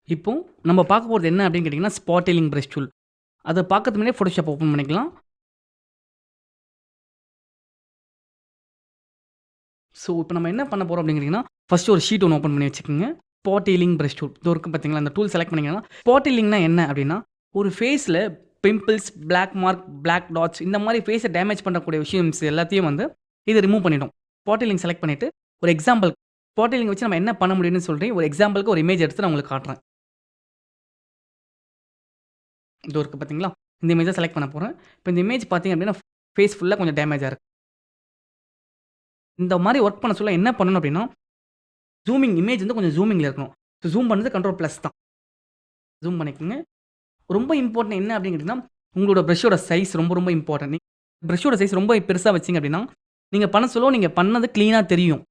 இப்போ நம்ம பார்க்க போறது என்ன அப்படின்னு கேட்டிங்கன்னா, ஸ்பாட் டெய்லிங் பிரஷ் டூல். அத பார்க்கறதுக்கு முன்னாடியே Photoshop ஓப்பன் பண்ணிக்கலாம். ஸோ, இப்போ நம்ம என்ன பண்ண போறோம் அப்படின்னு கேட்டிங்கன்னா, ஃபர்ஸ்ட் ஒரு ஷீட் ஒண்ணு ஓப்பன் பண்ணி வச்சுக்கோங்க. ஸ்பாட் டெய்லிங் பிரஷ் டூல். இதோ இருக்கு பார்த்தீங்களா, அந்த டூல் செலக்ட் பண்ணிங்கன்னா, ஸ்பாட் டெய்லிங்னா என்ன அப்படின்னா, ஒரு ஃபேஸ்ல pimples, black mark, black dots இந்த மாரி ஃபேஸ டேமேஜ் பண்ணக்கூடிய விஷயம்ஸ் எல்லாத்தையும் வந்து இது ரிமூவ் பண்ணிடும். ஸ்பாட் டெய்லிங் செலக்ட் பண்ணிட்டு, ஒரு எக்ஸாம்பிள் ஸ்பாட் டெய்லிங் வச்சு நம்ம என்ன பண்ண முடியும்னு சொல்றேன். ஒரு எக்ஸாம்பிளுக்கு ஒரு இமேஜ் எடுத்து நான் உங்களுக்கு காட்டுறேன். இதோ இருக்கு பார்த்தீங்களா, இந்த இமேஜ செலக்ட் பண்ண போறேன். இப்போ இந்த இமேஜ் பார்த்தீங்க அப்படின்னா, ஃபேஸ் ஃபுல்லா கொஞ்சம் டேமேஜா இருக்கு. இந்த மாரி ஒர்க் பண்ண சொல்ல என்ன பண்ணணும் அப்டின்னா, ஜூமிங் இமேஜ் வந்து கொஞ்சம் ஜூமிங்ல இருக்கணும். ஸோ ஜூம் பண்ணது கண்ட்ரோல் பிளஸ் தான். ஜூம் பண்ணிக்கங்க. ரொம்ப இம்பார்ட்டன்ட் என்ன அப்டின்னு கேட்டீங்கன்னா, உங்களோட பிரஷ்ஷோட சைஸ் ரொம்ப ரொம்ப இம்பார்ட்டன்ட். பிரஷ்ஷோட சைஸ் ரொம்ப பெருசா வச்சீங்க அப்டின்னா, நீங்க பண்ண சொல்ல நீங்க பண்ணது கிளீனா தெரியும்.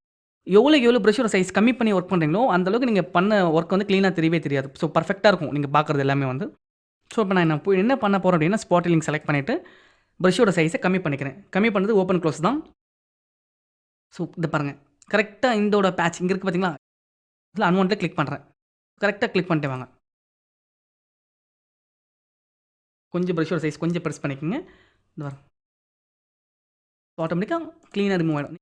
எவ்வளோக்கு எவ்வளோ பிரஷ்ஷோட சைஸ் கம்மி பண்ணி ஒர்க் பண்றீங்களோ, அந்த அளவுக்கு நீங்க பண்ண ஒர்க் வந்து கிளீனா தெரியவே தெரியாது. ஸோ பெர்ஃபெக்ட்டா இருக்கும். நீங்க பார்க்குறது எல்லாமே வந்து. ஸோ இப்ப நான் என்ன பண்ண போறேன் அப்டின்னா, ஸ்பாட் லிங்க் செலக்ட் பண்ணிட்டு, பிரஷ்ஷோட சைஸ கம்மி பண்ணிக்கிறேன். கம்மி பண்ணது ஓப்பன் க்ளோஸ் தான். ஸோ இத பாருங்க. கரெக்ட்டா இந்தோட பேட்ச் இங்க இருக்கு பார்த்தீங்களா? இதில அன்வான்டட் கிளிக் பண்றேன். கரெக்ட்டா கிளிக் பண்ணிட்டு வாங்க. கொஞ்சம் பிரஷ்ஷோட சைஸ் கொஞ்சம் பெருசு பண்ணிக்கங்க. இந்த பாருங்க. ஆட்டோமேட்டிக்கா கிளீனா ரிமூவ் ஆயிடும்.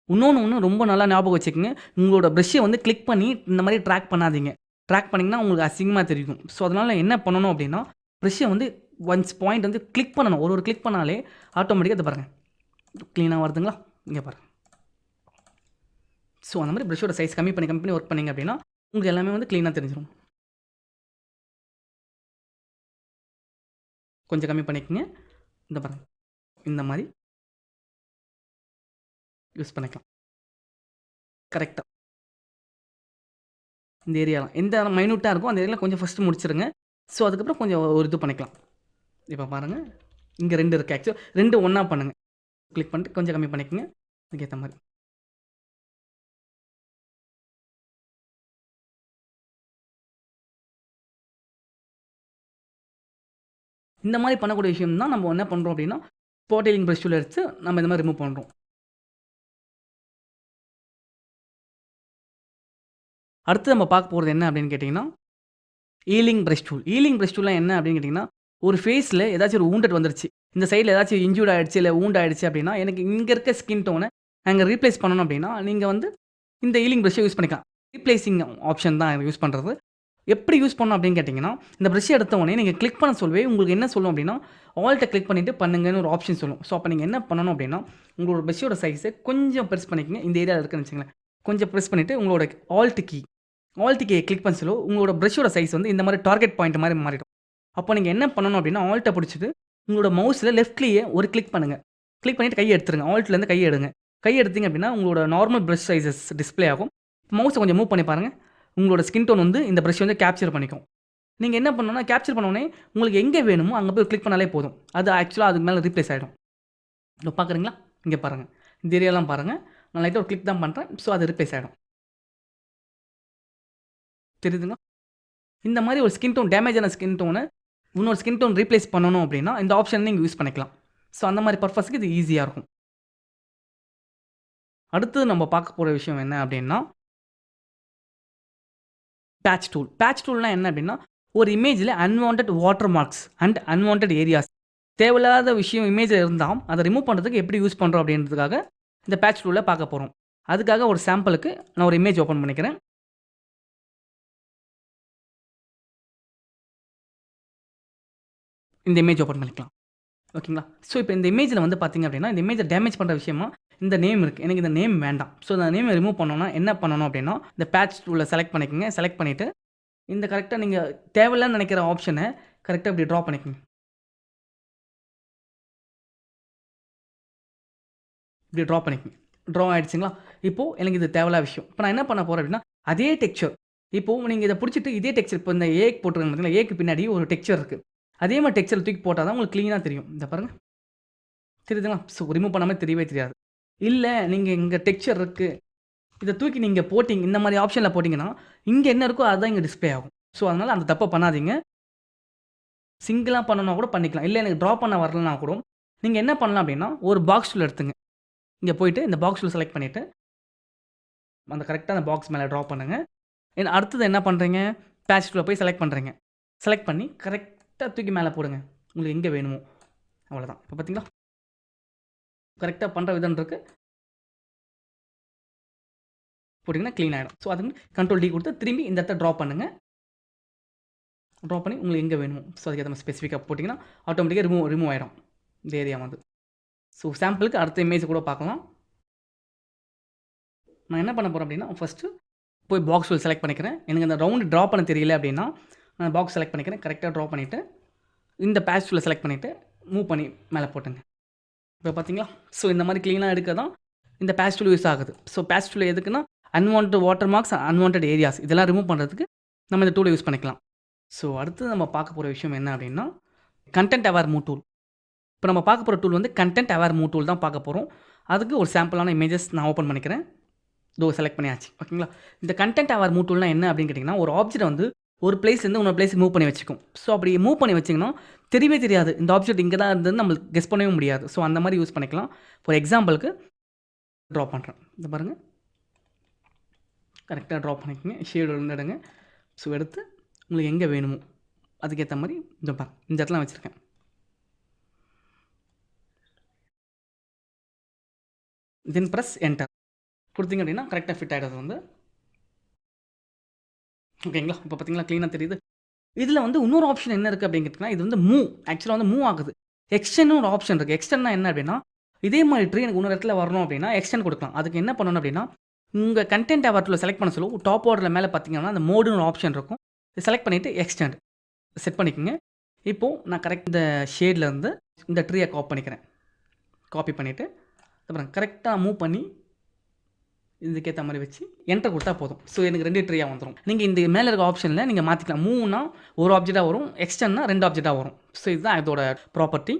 இன்னொன்னு ரொம்ப நல்லா ஞாபகம் வச்சுக்கங்க. உங்களோட பிரஷ்ஷ வந்து கிளிக் பண்ணி இந்த மாரி ட்ராக் பண்ணாதீங்க. ட்ராக் பண்ணீங்கன்னா உங்களுக்கு அசிங்கமா தெரியும். ஸோ அதனால என்ன பண்ணணும் அப்டின்னா, பிரஷ்ஷ வந்து ஒன்ஸ் பாயிண்ட் வந்து கிளிக் பண்ணணும். ஒரு கிளிக் பண்ணாலே ஆட்டோமேட்டிக்கா இத பாருங்க. கிளீனா வருதுங்களா? இங்க பாருங்க. ஸோ அந்த மாரி பிரஷ்ஷோட சைஸ் கம்மி பண்ணி ஒர்க் பண்ணீங்க அப்டின்னா, உங்களுக்கு எல்லாமே வந்து கிளீனா தெரிஞ்சிரும். கொஞ்சம் கம்மி பண்ணிக்கங்க. இந்த பாருங்க. இந்த மாரி யூஸ் பண்ணிக்கலாம். கரெக்ட்டா. இந்த ஏரியாலாம். எந்த மைன்யூட்டா இருக்கோ அந்த ஏரியால கொஞ்சம் ஃபர்ஸ்ட்டு முடிச்சுருங்க. ஸோ அதுக்கப்புறம் கொஞ்சம் ஒரு இது பண்ணிக்கலாம். இப்ப பாருங்க. இங்க 2 இருக்கு. ஆக்சுவலா 2 ஒண்ணா பண்ணுங்க. கிளிக் பண்ணிட்டு கொஞ்சம் கம்மி பண்ணிக்கங்க. அதுக்கேத்த மாரி. இந்த மாரி பண்ணக்கூடிய விஷயம் தான் நம்ம என்ன பண்றோம் அப்டின்னா, ஸ்பாட் டெய்லிங் பிரஷ் டூல் எடுத்து நம்ம இந்த மாரி ரிமூவ் பண்றோம். அடுத்து நம்ம பார்க்க போறது என்ன அப்டின்னு கேட்டீங்கன்னா, healing brush tool. Healing brush டூல்னா என்ன அப்டின்னு கேட்டீங்கன்னா, ஒரு ஃபேஸ்ல ஏதாச்சும் ஒரு வூண்டட் வந்துருச்சு. இந்த சைட்ல ஏதாச்சும் இன்ஜூர்ட் ஆயிடுச்சு, இல்ல வூண்ட் ஆயிடுச்சு அப்டின்னா, எனக்கு இங்க இருக்க ஸ்கின் டோன நாங்க ரீப்ளேஸ் பண்ணணும் அப்டின்னா, நீங்க வந்து இந்த ஈலிங் பிரஷ்ஷ யூஸ் பண்ணிக்கலாம். ரீப்ளேசிங் ஆப்ஷன் தான் யூஸ் பண்றது. எப்படி யூஸ் பண்ணணும் அப்படின்னு கேட்டிங்கன்னா, இந்த பிரஷ் எடுத்த உடனே நீங்க கிளிக் பண்ண சொல்லவே உங்களுக்கு என்ன சொல்லும் அப்படின்னா, ஆல்ட்ட கிளிக் பண்ணிட்டு பண்ணுங்கன்னு ஒரு ஆப்ஷன் சொல்லும். ஸோ, அப்ப நீங்க என்ன பண்ணணும் அப்படின்னா, உங்களோட பிரஷ்ஷோட சைஸ கொஞ்சம் பெருசு பண்ணிக்கங்க. இந்த ஏரியால இருக்குன்னு வச்சுக்கங்களேன். கொஞ்சம் பிரஸ் பண்ணிட்டு உங்களோட ஆல்ட் கீய கிளிக் பண்ண சொல்ல உங்களோட பிரஷ்ஷோட சைஸ் வந்து இந்த மாரி டார்கெட் பாயிண்ட் மாரி மாறிடும். அப்போ நீங்க என்ன பண்ணணும் அப்படின்னா, ஆல்ட்ட புடிச்சுட்டு உங்களோட மவுஸ்ல லெஃப்ட்லயே ஒரு கிளிக் பண்ணுங்க. கிளிக் பண்ணிட்டு கைய எடுத்துருங்க. ஆல்ட்லேருந்து கைய எடுங்க. கைய எடுத்தீங்க அப்படின்னா, உங்களோட நார்மல் பிரஷ் சைஸஸ் டிஸ்ப்ளே ஆகும். மவுஸ கொஞ்சம் மூவ் பண்ணி பாருங்க. உங்களோட ஸ்கின் டோன் வந்து இந்த பிரஷ் வந்து கேப்சர் பண்ணிக்கும். நீங்க என்ன பண்ணணும்னா, கேப்சர் பண்ண உடனே உங்களுக்கு எங்க வேணுமோ அங்க போய் கிளிக் பண்ணாலே போதும். அது ஆக்சுவலா அதுக்கு மேல ரீப்ளேஸ் ஆயிடும். இதோ பார்க்குறீங்களா? இங்க பாருங்க. இந்த ஏரியாலாம் பாருங்க. நான் லைட்டா ஒரு கிளிக் தான் பண்றேன். ஸோ அது ரீப்ளேஸ் ஆயிடும். தெரியுதுங்களா? இந்த மாரி ஒரு ஸ்கின் டோன் டேமேஜ் ஆன ஸ்கின் டோன இன்னொரு ஸ்கின் டோன் ரீப்ளேஸ் பண்ணணும் அப்டின்னா, இந்த ஆப்ஷன நீங்க யூஸ் பண்ணிக்கலாம். ஸோ அந்த மாரி பர்ப்பஸ்க்கு இது ஈஸியா இருக்கும். அடுத்தது நம்ம பார்க்க போற விஷயம் என்ன அப்டின்னா, பேட்ச் டூல். பேட்ச் டூல்னா என்ன அப்டின்னா, ஒரு இமேஜ்ல unwanted water marks and unwanted areas தேவையில்லாத விஷயம் இமேஜ்ல இருந்தா, அத ரிமூவ் பண்றதுக்கு எப்படி யூஸ் பண்றோம் அப்டின்றதுக்காக, இந்த பேட்ச் டூல பார்க்க போறோம். அதுக்காக ஒரு சாம்பிளுக்கு நான் ஒரு இமேஜ் ஓப்பன் பண்ணிக்கிறேன். இந்த இமேஜ் ஓப்பன் பண்ணிக்கலாம். ஓகேங்களா? ஸோ, இப்ப இந்த இமேஜ்ல வந்து பார்த்தீங்க அப்டின்னா, இந்த இமேஜ டேமேஜ் பண்ற விஷயமா இந்த நேம் இருக்கு. எனக்கு இந்த நேம் வேண்டாம். ஸோ, இந்த நேம ரிமூவ் பண்ணணும்னா என்ன பண்ணணும் அப்டின்னா, இந்த பேட்ச் டூல செலக்ட் பண்ணிக்கங்க. செலக்ட் பண்ணிட்டு, இந்த கரெக்ட்டா நீங்க தேவையில்லன்னு நெனைக்கிற ஆப்ஷன கரெக்ட்டா இப்டி ட்ரா பண்ணிக்கங்க. இப்டி ட்ரா பண்ணிக்கங்க. ட்ரா ஆயிடுச்சுங்களா? இப்போ எனக்கு இது தேவையில்லாத விஷயம். இப்ப நான் என்ன பண்ண போறேன் அப்டின்னா, அதே டெக்ஸ்சர் இப்போ நீங்க இத புடிச்சிட்டு இதே டெக்ஸ்சர் இப்ப இந்த ஏக்கு போட்டுருக்காங்க பார்த்தீங்களா? ஏக்கு பின்னாடி ஒரு டெக்ஸ்சர் இருக்கு. அதே மாரி டெக்ஸ்சர தூக்கி போட்டா தான் உங்களுக்கு கிளீனா தெரியும். இந்த பாருங்க. தெரியுதுங்களா? ஸோ, ரிமூவ் பண்ணாம தெரியவே தெரியாது. இல்ல நீங்க இங்க டெக்ஸ்சர் இருக்கு. இத தூக்கி நீங்க போட்டீங்க இந்த மாரி ஆப்ஷன்ல போட்டீங்கன்னா, இங்க என்ன இருக்கோ அதுதான் இங்க டிஸ்ப்ளே ஆகும். ஸோ, அதனால அந்த தப்ப பண்ணாதீங்க. சிங்கிளா பண்ணணும்னா கூட பண்ணிக்கலாம். இல்ல எனக்கு ட்ரா பண்ண வரலனா கூட, நீங்க என்ன பண்ணலாம் அப்டின்னா, ஒரு பாக்ஸ் டூல் எடுத்துங்க. இங்க போயிட்டு இந்த பாக்ஸ் டூல் செலக்ட் பண்ணிட்டு, அந்த கரெக்ட்டா அந்த பாக்ஸ் மேல ட்ரா பண்ணுங்க. அடுத்தது என்ன பண்றீங்க? பேட்ச் டூலை போய் செலக்ட் பண்ணுறீங்க. செலக்ட் பண்ணி கரெக்டாக தூக்கி மேலே போடுங்க. உங்களுக்கு எங்கே வேணுமோ அவ்வளோதான். இப்போ பார்த்தீங்களா கரெக்டாக பண்ணுற விதம் இருக்குது. போட்டிங்கன்னா க்ளீன் ஆகிடும். ஸோ அதுக்கு கண்ட்ரோல் டி கொடுத்து திரும்பி இந்த இடத்த ட்ரா பண்ணுங்கள். ட்ரா பண்ணி உங்களுக்கு எங்கே வேணுமோ ஸோ அதுக்கு நம்ம ஸ்பெசிஃபிக்காக போட்டிங்கன்னா ஆட்டோமேட்டிக்காக ரிமூவ் ஆகிடும் இந்த ஏரியா வந்து. ஸோ சாம்பிளுக்கு அடுத்த இமேஜ் கூட பார்க்கலாம். நான் என்ன பண்ண போகிறேன் அப்படின்னா ஃபஸ்ட்டு போய் பாக்ஸ் டூல் செலக்ட் பண்ணிக்கிறேன். எனக்கு அந்த ரவுண்டு ட்ரா பண்ண தெரியல அப்படின்னா நான் பாக்ஸ் செலக்ட் பண்ணிக்கிறேன். கரெக்டாக ட்ரா பண்ணிவிட்டு இந்த பேட்ச் டூலை செலக்ட் பண்ணிவிட்டு மூவ் பண்ணி மேலே போட்டுங்க. இப்போ பார்த்தீங்களா ஸோ இந்த மாதிரி க்ளீனாக எடுக்க தான் இந்த பேட்ச் டூல் யூஸ் ஆகுது. ஸோ பேட்ச் டூல் எதுக்குன்னா unwant water marks, unwant areas இதெல்லாம் ரிமூவ் பண்ணுறதுக்கு நம்ம இந்த டூலை யூஸ் பண்ணிக்கலாம். ஸோ அடுத்து நம்ம பார்க்க போகிற விஷயம் என்ன அப்படின்னா கண்டென்ட் அவேர் மூவ் டூல். இப்போ நம்ம பார்க்க போகிற டூல் வந்து கண்டென்ட் அவேர் மூவ் டூல் தான் பார்க்க போகிறோம். அதுக்கு ஒரு சாம்பிளான இமேஜஸ் நான் ஓப்பன் பண்ணிக்கிறேன். செலக்ட் பண்ணியாச்சு. ஓகேங்களா. இந்த கண்டென்ட் அவேர் மூவ் டூல்னா என்ன அப்படின்னு கேட்டிங்கன்னா ஒரு ஆப்ஜெக்ட் வந்து ஒரு பிளேஸ்லேருந்து இன்னொரு பிளேஸ் மூவ் பண்ணி வச்சுக்கும். ஸோ அப்படி மூவ் பண்ணி வச்சிங்கன்னா தெரியவே தெரியாது இந்த ஆப்ஜெக்ட் இங்கே தான் இருந்ததுன்னு நம்மளுக்கு கெஸ் பண்ணவே முடியாது. ஸோ அந்த மாதிரி யூஸ் பண்ணிக்கலாம். ஃபார் எக்ஸாம்பிளுக்கு ட்ரா பண்ணுறேன். இந்த பாருங்கள் கரெக்டாக ட்ரா பண்ணிக்கோங்க. ஷேடு எடுங்க. ஸோ எடுத்து உங்களுக்கு எங்கே வேணுமோ அதுக்கேற்ற மாதிரி இந்த இடத்துல வச்சுருக்கேன். தென் ப்ரெஸ் என்டர் கொடுத்தீங்க அப்படின்னா கரெக்டாக ஃபிட் ஆகிடுறது வந்து. ஓகேங்களா. இப்போ பார்த்தீங்களா க்ளீனாக தெரியுது. இதில் வந்து இன்னொரு ஆப்ஷன் என்ன இருக்குது அப்படிங்கிறதுனா இது வந்து ஆக்சுவலாக வந்து மூவ் ஆகுது. எக்ஸ்டென்னு ஒரு ஆப்ஷன் இருக்குது. எக்ஸ்டென்னா என்ன அப்படின்னா இதே மாதிரி ட்ரீ எனக்கு இன்னொரு இடத்துல வரணும் அப்படின்னா எக்ஸ்டெண்ட் கொடுக்கலாம். அதுக்கு என்ன பண்ணணும் அப்படின்னா உங்கள் கண்டென்ட் அவேர்ட்டில் செலக்ட் பண்ண சொல்லுவோம். டாப் ஆர்டரில் மேலே பார்த்தீங்கன்னா அந்த மோடுன்னு ஒரு ஆப்ஷன் இருக்கும். செலக்ட் பண்ணிவிட்டு எக்ஸ்டெண்ட் செட் பண்ணிக்கோங்க. இப்போது நான் கரெக்ட் இந்த ஷேட்லேருந்து இந்த ட்ரீயை காப்பி பண்ணிவிட்டு அப்புறம் கரெக்டாக மூவ் பண்ணி இதுக்கேற்ற மாதிரி வச்சு என்டர் கொடுத்தா போதும். ஸோ எனக்கு 2 ட்ரீயாக வந்துடும். நீங்கள் இந்த மேலே இருக்க ஆப்ஷனில் நீங்கள் மாற்றிக்கலாம். மூவ்னா ஒரு ஆப்ஜெக்டாக வரும், எக்ஸ்டென்னா 2 ஆப்ஜெக்டாக வரும். ஸோ இதுதான் இதோட ப்ராப்பர்ட்டி.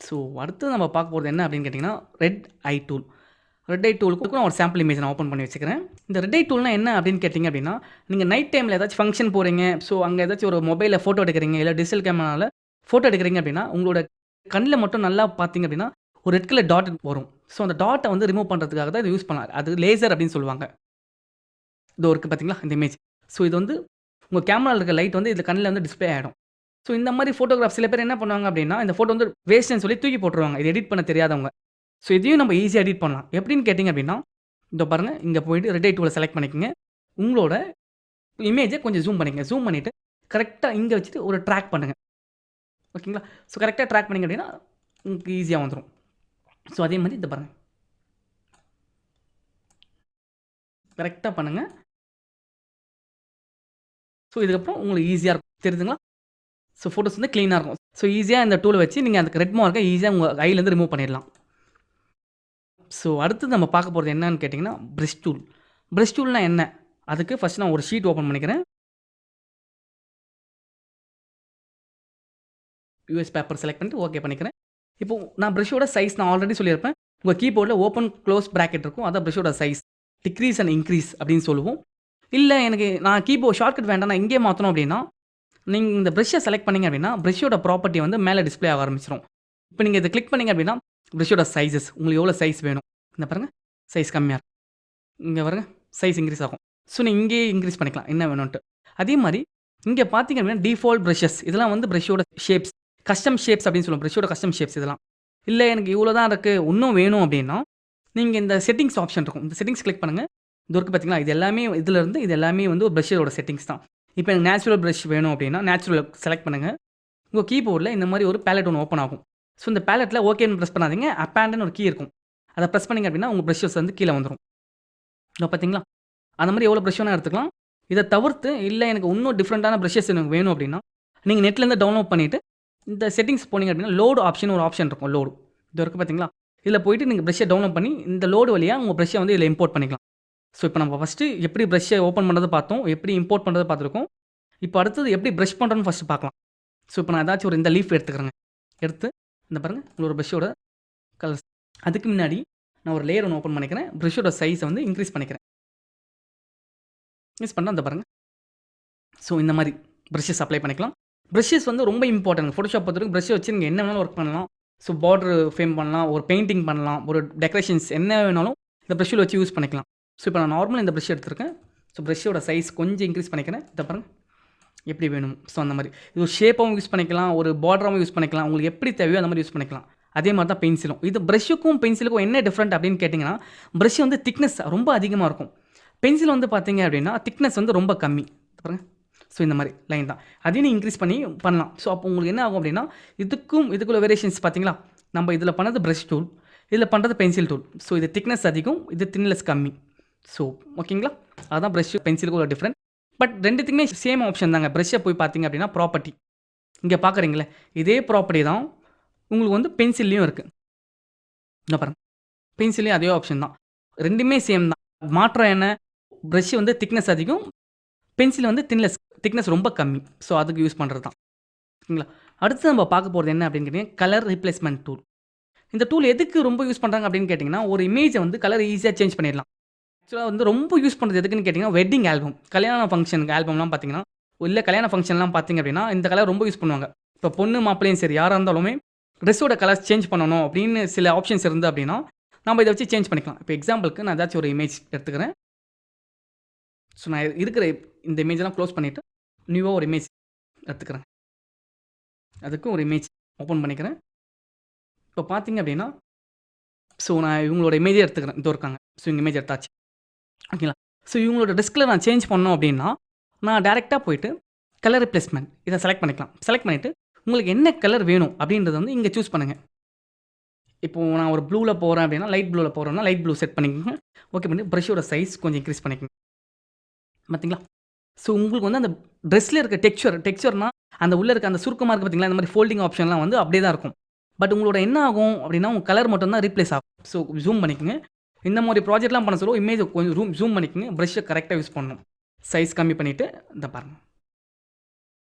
ஸோ அடுத்து நம்ம பார்க்க போகிறது என்ன அப்படின்னு கேட்டிங்கன்னா ரெட் ஐ டூல். ரெட் ஐ டூலுக்கு நான் ஒரு சாம்பிள் இமேஜ் நான் ஓப்பன் பண்ணி வச்சுக்கிறேன். இந்த ரெட் ஐ டூல்னா என்ன அப்படின்னு கேட்டிங்க அப்படின்னா நீங்கள் நைட் டைமில் ஏதாச்சும் ஃபங்க்ஷன் போகிறீங்க, ஸோ அங்கே ஏதாச்சும் ஒரு மொபைலில் ஃபோட்டோ எடுக்கிறீங்க, இல்லை டிஜிட்டல் கேமராவில் ஃபோட்டோ எடுக்கிறீங்க அப்படின்னா உங்களோட கண்ணில் மட்டும் நல்லா பார்த்தீங்க அப்படின்னா ஒரு ரெட் கலர் டாட் வரும். ஸோ அந்த டாட்டை வந்து ரிமூவ் பண்ணுறதுக்காக தான் இது யூஸ் பண்ணலாம். அது லேசர் அப்படின்னு சொல்லுவாங்க. இது இருக்குது பார்த்தீங்களா இந்த இமேஜ். ஸோ இது வந்து உங்கள் கேமராவில் இருக்க லைட் வந்து இதில் கண்ணில் வந்து டிஸ்பிளே ஆகிடும். ஸோ இந்த மாதிரி ஃபோட்டோகிராஃப் சில பேர் என்ன பண்ணுவாங்க அப்படின்னா இந்த ஃபோட்டோ வந்து வேஸ்ட்னு சொல்லி தூக்கி போட்டுருவாங்க. இது எடிட் பண்ண தெரியாதவங்க. ஸோ இதையும் நம்ம ஈஸியாக எடிட் பண்ணலாம். எப்படின்னு கேட்டிங்க அப்படின்னா இந்த பாருங்கள் இங்கே போய்ட்டு ரெட் ஐ டூலை செலக்ட் பண்ணிக்கோங்க. உங்களோட இமேஜை கொஞ்சம் ஜூம் பண்ணிக்கங்க. ஜூம் பண்ணிவிட்டு கரெக்டாக இங்கே வச்சுட்டு ஒரு ட்ராக் பண்ணுங்கள். ஓகேங்களா. ஸோ கரெக்டாக ட்ராக் பண்ணிங்க அப்படின்னா உங்களுக்கு ஈஸியாக வந்துடும். ஸோ அதே மாதிரி இதை பாருங்கள் கரெக்டாக பண்ணுங்கள். ஸோ இதுக்கப்புறம் உங்களுக்கு ஈஸியாக இருக்கும். தெரியுதுங்களா. ஸோ ஃபோட்டோஸ் வந்து க்ளீனாக இருக்கும். ஸோ ஈஸியாக இந்த டூலை வச்சு நீங்கள் அதுக்கு ரெட் மார்க்கை ஈஸியாக உங்கள் கையிலேருந்து ரிமூவ் பண்ணிடலாம். ஸோ அடுத்து நம்ம பார்க்க போகிறது என்னன்னு கேட்டிங்கன்னா ப்ரஷ் டூல். ப்ரஷ் டூல்னா என்ன? அதுக்கு ஃபஸ்ட் நான் ஒரு ஷீட் ஓப்பன் பண்ணிக்கிறேன். யூஎஸ் பேப்பர் செலக்ட் பண்ணிட்டு ஓகே பண்ணிக்கிறேன். இப்போது நான் ப்ரஷோட சைஸ் நான் ஆல்ரெடி சொல்லியிருப்பேன். உங்கள் கீபோர்டில் ஓப்பன் க்ளோஸ் ப்ராக்கெட் இருக்கும். அதான் ப்ரஷோட சைஸ். டிக்ரீஸ் அண்ட் இன்க்ரீஸ் அப்படின்னு சொல்லுவோம். இல்லை எனக்கு நான் கீபோர்ட் ஷார்ட்கட் வேண்டாம் நான் இங்கே மாற்றணும் அப்படின்னா நீங்கள் இந்த ப்ரஷ்ஷை செலக்ட் பண்ணிங்க அப்படின்னா ப்ரஷோட ப்ராப்பர்ட்டி வந்து மேலே டிஸ்பிளே ஆக ஆரம்பிச்சிடும். இப்போ நீங்கள் இதை கிளிக் பண்ணிங்க அப்படின்னா ப்ரஷோட சைஸஸ் உங்களுக்கு எவ்வளோ சைஸ் வேணும். இந்த பாருங்கள் சைஸ் கம்மியாக இருக்கும். இங்கே பாருங்கள் சைஸ் இன்க்ரீஸ் ஆகும். ஸோ நீங்கள் இங்கேயே இன்க்ரீஸ் பண்ணிக்கலாம் என்ன வேணும்ன்ட்டு. அதே மாதிரி இங்கே பார்த்தீங்க அப்படின்னா டிஃபால்ட் ப்ரஷஸ் இதெல்லாம் வந்து ப்ரஷோட ஷேப்ஸ் கஸ்டம் ஷேப்ஸ் அப்படின்னு சொல்லுவோம். ப்ரஷோட கஸ்டம் ஷேப்ஸ் இதெல்லாம். இல்லை எனக்கு இவ்வளோ தான் இருக்குது இன்னும் வேணும் அப்படின்னா நீங்கள் இந்த செட்டிங்ஸ் ஆப்ஷன் இருக்கும். இந்த செட்டிங்ஸ் கிளிக் பண்ணுங்கள். இது இருக்குது பார்த்தீங்களா. இது எல்லாமே இதிலேருந்து இது எல்லாமே வந்து ஒரு ப்ரஷோட செட்டிங்ஸ் தான். இப்போ எனக்கு நேச்சுரல் ப்ரஷ் வேணும் அப்படின்னா நேச்சுரல் செலக்ட் பண்ணுங்கள். உங்கள் கீபோர்டில் இந்த மாதிரி ஒரு பேலட் ஒன்று ஓப்பன் ஆகும். ஸோ இந்த பேலட்டில் ஓகேன்னு ப்ரெஸ் பண்ணாதீங்க. அப்பேண்ட்னு ஒரு கீ இருக்கும். அதை ப்ரெஸ் பண்ணிங்க அப்படின்னா உங்கள் ப்ரஷஸ் வந்து கீழே வந்துடும். இப்போ பார்த்தீங்களா அந்த மாதிரி எவ்வளோ ப்ரஷ் வேணால் எடுத்துக்கலாம். இதை தவிர்த்து இல்லை எனக்கு இன்னும் டிஃப்ரெண்ட்டான ப்ரஷஸ் எனக்கு வேணும் அப்படின்னா நீங்கள் நெட்லேருந்து டவுன்லோட் பண்ணிவிட்டு இந்த செட்டிங்ஸ் போனீங்க அப்படின்னா லோடு ஆப்ஷன் ஒரு ஆப்ஷன் இருக்கும். லோடு இது இருக்குது பார்த்தீங்களா. இதில் போய்ட்டு நீங்கள் ப்ரஷ்ஷை டவுன்லோட் பண்ணி இந்த லோடு வழியாக உங்கள் ப்ரஷ்ஷை வந்து இதில் இம்போர்ட் பண்ணிக்கலாம். ஸோ இப்போ நம்ம ஃபஸ்ட்டு எப்படி ப்ரஷ்ஷை ஓப்பன் பண்ணுறது பார்த்தோம், எப்படி இம்போர்ட் பண்ணுறது பார்த்துருக்கோம். இப்போ அடுத்தது எப்படி ப்ரஷ் பண்ணுறோன்னு ஃபஸ்ட்டு பார்க்கலாம். ஸோ இப்போ நான் ஏதாச்சும் ஒரு இந்த லீஃப் எடுத்துக்கிறேங்க. எடுத்து இந்த பாருங்கள் உங்களோட ப்ரஷ்ஷோட கலர்ஸ். அதுக்கு முன்னாடி நான் ஒரு லேயர் ஒன்று ஓப்பன் பண்ணிக்கிறேன். ப்ரஷ்ஷோட சைஸை வந்து இன்க்ரீஸ் பண்ணிக்கிறேன். இன்க்ரீஸ் பண்ணால் அந்த பாருங்கள். ஸோ இந்த மாதிரி ப்ரஷஸ் அப்ளை பண்ணிக்கலாம். ப்ரஷஸ் வந்து ரொம்ப இம்பார்ட்டன்ட். ஃபோட்டோஷாப் பொறுத்தவரைக்கும் ப்ரஷ் வச்சு நீங்கள் என்ன வேணாலும் ஒர்க் பண்ணலாம். ஸோ பார்டர் ஃப்ரேம் பண்ணலாம், ஒரு பெயிண்டிங் பண்ணலாம், ஒரு டெக்கரேஷன்ஸ் என்ன வேணாலும் இந்த ப்ரஷ்ஷில் வச்சு யூஸ் பண்ணிக்கலாம். ஸோ இப்போ நான் நார்மல் இந்த ப்ரஷ் எடுத்துருக்கேன். ஸோ ப்ரஷ்ஷோட சைஸ் கொஞ்சம் இன்க்ரீஸ் பண்ணிக்கிறேன். இதை பாருங்க எப்படி வேணும். ஸோ அந்த மாதிரி இது ஒரு ஷேப்பாகவும் யூஸ் பண்ணிக்கலாம், ஒரு பார்டராகவும் யூஸ் பண்ணிக்கலாம். உங்களுக்கு எப்படி தேவையோ அந்த மாதிரி யூஸ் பண்ணிக்கலாம். அதே மாதிரி தான் பென்சிலும். இது ப்ரஷ்ஷுக்கும் பென்சிலுக்கும் என்ன டிஃப்ரெண்ட் அப்படின்னு கேட்டிங்கன்னா, ப்ரஷ் வந்து திக்னஸ் ரொம்ப அதிகமாக இருக்கும். பென்சில் வந்து பார்த்தீங்க அப்படின்னா திக்னஸ் வந்து ரொம்ப கம்மி. பாருங்க. ஸோ இந்த மாதிரி லைன் தான். அதையும் இன்க்ரீஸ் பண்ணி பண்ணலாம். ஸோ அப்போ உங்களுக்கு என்ன ஆகும் அப்படின்னா, இதுக்குள்ள வேரியேஷன்ஸ் பார்த்தீங்களா, நம்ம இதில் பண்ணது ப்ரஷ் டூல், இதில் பண்ணுறது பென்சில் டூல். ஸோ இது திக்னஸ் அதிகம், இது திக்னஸ் கம்மி. ஸோ ஓகேங்களா, அதுதான் ப்ரஷ் பென்சிலுக்கு ஒரு டிஃப்ரெண்ட். பட் ரெண்டுத்துக்குமே சேம் ஆப்ஷன் தாங்க. ப்ரஷ்ஷை போய் பார்த்தீங்க அப்படின்னா ப்ராப்பர்ட்டி இங்கே பார்க்குறீங்களே, இதே ப்ராப்பர்ட்டி தான் உங்களுக்கு வந்து பென்சில்லையும் இருக்குது. என்ன பாருங்க, பென்சில்லையும் அதே ஆப்ஷன் தான். ரெண்டுமே சேம் தான். மாற்றம் என்ன, ப்ரஷ் வந்து திக்னஸ் அதிகம், பென்சில் வந்து திக்னஸ் ரொம்ப கம்மி. ஸோ அதுக்கு யூஸ் பண்ணுறது தான். ஓகேங்களா. அடுத்து நம்ம பார்க்க போகிறது என்ன அப்படின்னு கேட்டிங்கன்னா, கலர் ரீப்ளேஸ்மெண்ட் டூல். இந்த டூல் எதுக்கு ரொம்ப யூஸ் பண்ணுறாங்க அப்படின்னு கேட்டிங்கன்னா, ஒரு இமேஜை வந்து கலர் ஈஸியாக சேஞ்ச் பண்ணிடலாம். ஆக்சுவலாக வந்து ரொம்ப யூஸ் பண்ணுறது எதுக்குன்னு கேட்டிங்கன்னா, வெட்டிங் ஆல்பம், கல்யாண ஃபங்க்ஷனுக்கு ஆல்பம்லாம் பார்த்தீங்கன்னா, இல்லை கல்யாண ஃபங்க்ஷன்லாம் பார்த்தீங்க அப்படின்னா இந்த கலர் ரொம்ப யூஸ் பண்ணுவாங்க. இப்போ பொண்ணு மாப்பிள்ளையும் சரி யாராக இருந்தாலுமே ட்ரெஸ்ஸோட கலர்ஸ் சேஞ்ச் பண்ணணும் அப்படின்னு சில ஆப்ஷன்ஸ் இருந்து அப்படின்னா நம்ம இதை வச்சு சேஞ்ச் பண்ணிக்கலாம். இப்போ எக்ஸாம்பிளுக்கு நான் ஏதாச்சும் ஒரு இமேஜ் எடுத்துக்கிறேன். ஸோ நான் இருக்கிற இந்த இமேஜெல்லாம் க்ளோஸ் பண்ணிவிட்டு நியூவாக ஒரு இமேஜ் எடுத்துக்கிறேன். அதுக்கு ஒரு இமேஜ் ஓப்பன் பண்ணிக்கிறேன். இப்போ பார்த்தீங்க அப்படின்னா, ஸோ நான் இவங்களோட இமேஜே எடுத்துக்கிறேன். இதோ இருக்காங்க. ஸோ இவங்க இமேஜ் எடுத்தாச்சு. ஓகேங்களா. ஸோ இவங்களோட டெஸ்கில் நான் சேஞ்ச் பண்ணோம் அப்படின்னா, நான் டேரெக்டாக போயிட்டு கலர் ரிப்ளேஸ்மெண்ட் இதை செலக்ட் பண்ணிக்கலாம். செலக்ட் பண்ணிவிட்டு உங்களுக்கு என்ன கலர் வேணும் அப்படின்றத வந்து இங்கே சூஸ் பண்ணுங்கள். இப்போது நான் ஒரு ப்ளூவில் போகிறேன் அப்படின்னா, லைட் ப்ளூவில் போகிறேன்னா லைட் ப்ளூ செட் பண்ணிக்கோங்க. ஓகே பண்ணி ப்ரஷ்ஷோட சைஸ் கொஞ்சம் இன்க்ரீஸ் பண்ணிக்கோங்க. பார்த்தீங்களா. ஸோ உங்களுக்கு வந்து அந்த ட்ரெஸ்ஸில் இருக்க டெக்ஸ்சர்னா அந்த உள்ளே இருக்க அந்த சுருக்கமாக இருக்குது பார்த்தீங்களா, இந்த மாதிரி ஃபோல்டிங் ஆப்ஷன்லாம் வந்து அப்படியே தான் இருக்கும். பட் உங்களோட என்ன ஆகும் அப்படின்னா, உங்கள் கலர் மட்டும் தான் ரீப்ளேஸ் ஆகும். ஸோ ஜூம் பண்ணிக்கோங்க. இந்த மாதிரி ப்ராஜெக்ட்லாம் பண்ண சொல்லுவோம். இமேஜை கொஞ்சம் ஜூம் பண்ணிக்கோங்க. ப்ரஷ்ஷை கரெக்டாக யூஸ் பண்ணணும். சைஸ் கம்மி பண்ணிவிட்டு இந்த பாருங்கள்,